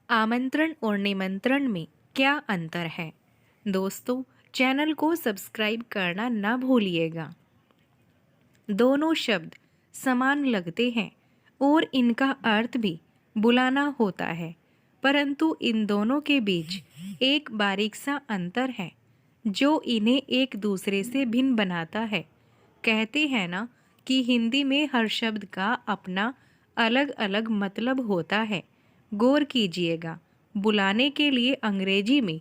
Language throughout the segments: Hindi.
आमंत्रण और निमंत्रण में क्या अंतर है? दोस्तों, चैनल को सब्सक्राइब करना ना भूलिएगा। दोनों शब्द समान लगते हैं और इनका अर्थ भी बुलाना होता है, परंतु इन दोनों के बीच एक बारीक सा अंतर है जो इन्हें एक दूसरे से भिन्न बनाता है। कहते हैं ना कि हिंदी में हर शब्द का अपना अलग अलग मतलब होता है। गौर कीजिएगा, बुलाने के लिए अंग्रेजी में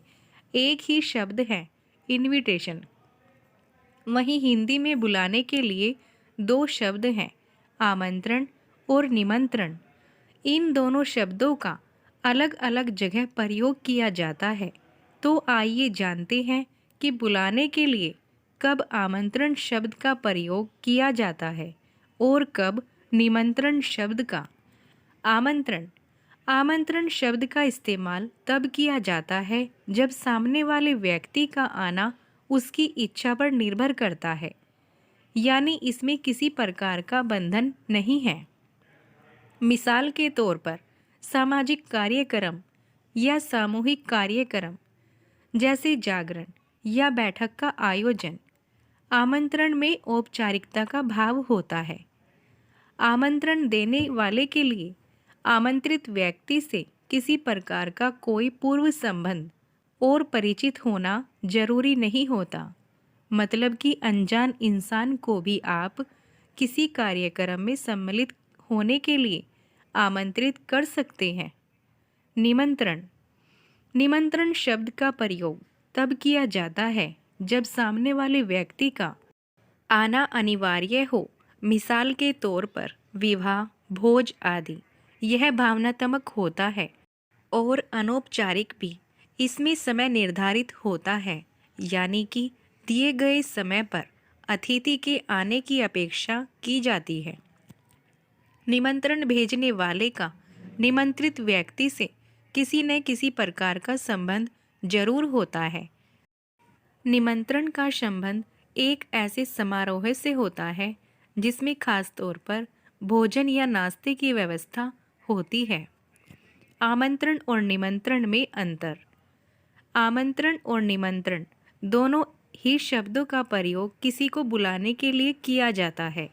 एक ही शब्द है, इनविटेशन। वहीं हिंदी में बुलाने के लिए दो शब्द हैं, आमंत्रण और निमंत्रण। इन दोनों शब्दों का अलग अलग जगह प्रयोग किया जाता है। तो आइए जानते हैं कि बुलाने के लिए कब आमंत्रण शब्द का प्रयोग किया जाता है और कब निमंत्रण शब्द का। आमंत्रण आमंत्रण शब्द का इस्तेमाल तब किया जाता है जब सामने वाले व्यक्ति का आना उसकी इच्छा पर निर्भर करता है, यानी इसमें किसी प्रकार का बंधन नहीं है। मिसाल के तौर पर सामाजिक कार्यक्रम या सामूहिक कार्यक्रम जैसे जागरण या बैठक का आयोजन। आमंत्रण में औपचारिकता का भाव होता है। आमंत्रण देने वाले के लिए आमंत्रित व्यक्ति से किसी प्रकार का कोई पूर्व संबंध और परिचित होना जरूरी नहीं होता। मतलब कि अनजान इंसान को भी आप किसी कार्यक्रम में सम्मिलित होने के लिए आमंत्रित कर सकते हैं। निमंत्रण निमंत्रण शब्द का प्रयोग तब किया जाता है जब सामने वाले व्यक्ति का आना अनिवार्य हो। मिसाल के तौर पर विवाह, भोज आदि। यह भावनात्मक होता है और अनौपचारिक भी। इसमें समय निर्धारित होता है, यानी कि दिए गए समय पर अतिथि के आने की अपेक्षा की जाती है। निमंत्रण भेजने वाले का निमंत्रित व्यक्ति से किसी न किसी प्रकार का संबंध जरूर होता है। निमंत्रण का संबंध एक ऐसे समारोह से होता है जिसमें खास तौर पर भोजन या नाश्ते की व्यवस्था होती है। आमंत्रण और निमंत्रण में अंतर। आमंत्रण और निमंत्रण दोनों ही शब्दों का प्रयोग किसी को बुलाने के लिए किया जाता है।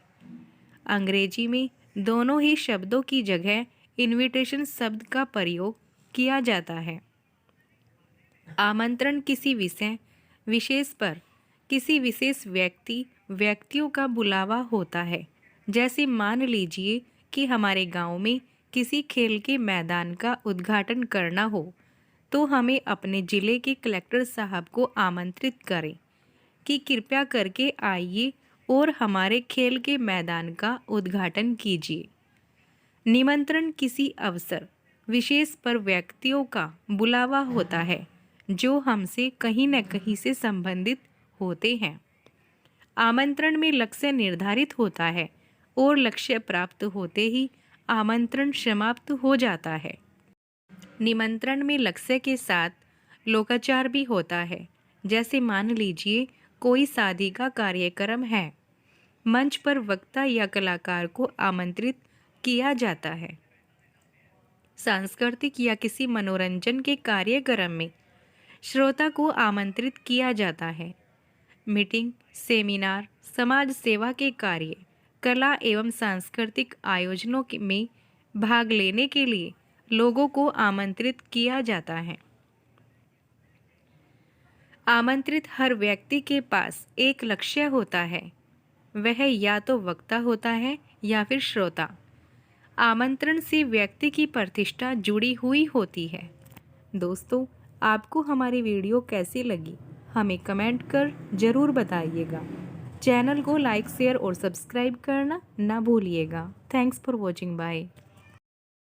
अंग्रेजी में दोनों ही शब्दों की जगह इनविटेशन शब्द का प्रयोग किया जाता है। आमंत्रण किसी विषय विशेष पर किसी विशेष व्यक्तियों का बुलावा होता है। जैसे मान लीजिए कि हमारे गांव में किसी खेल के मैदान का उद्घाटन करना हो, तो हमें अपने ज़िले के कलेक्टर साहब को आमंत्रित करें कि कृपया करके आइए और हमारे खेल के मैदान का उद्घाटन कीजिए। निमंत्रण किसी अवसर विशेष पर व्यक्तियों का बुलावा होता है जो हमसे कहीं न कहीं से संबंधित होते हैं। आमंत्रण में लक्ष्य निर्धारित होता है और लक्ष्य प्राप्त होते ही आमंत्रण समाप्त हो जाता है। निमंत्रण में लक्ष्य के साथ लोकाचार भी होता है। जैसे मान लीजिए कोई शादी का कार्यक्रम है, मंच पर वक्ता या कलाकार को आमंत्रित किया जाता है। सांस्कृतिक या किसी मनोरंजन के कार्यक्रम में श्रोता को आमंत्रित किया जाता है। मीटिंग, सेमिनार, समाज सेवा के कार्य, कला एवं सांस्कृतिक आयोजनों में भाग लेने के लिए लोगों को आमंत्रित किया जाता है। आमंत्रित हर व्यक्ति के पास एक लक्ष्य होता है, वह या तो वक्ता होता है या फिर श्रोता। आमंत्रण से व्यक्ति की प्रतिष्ठा जुड़ी हुई होती है। दोस्तों, आपको हमारी वीडियो कैसी लगी हमें कमेंट कर ज़रूर बताइएगा। चैनल को लाइक, शेयर और सब्सक्राइब करना ना भूलिएगा। Thanks for watching. बाय।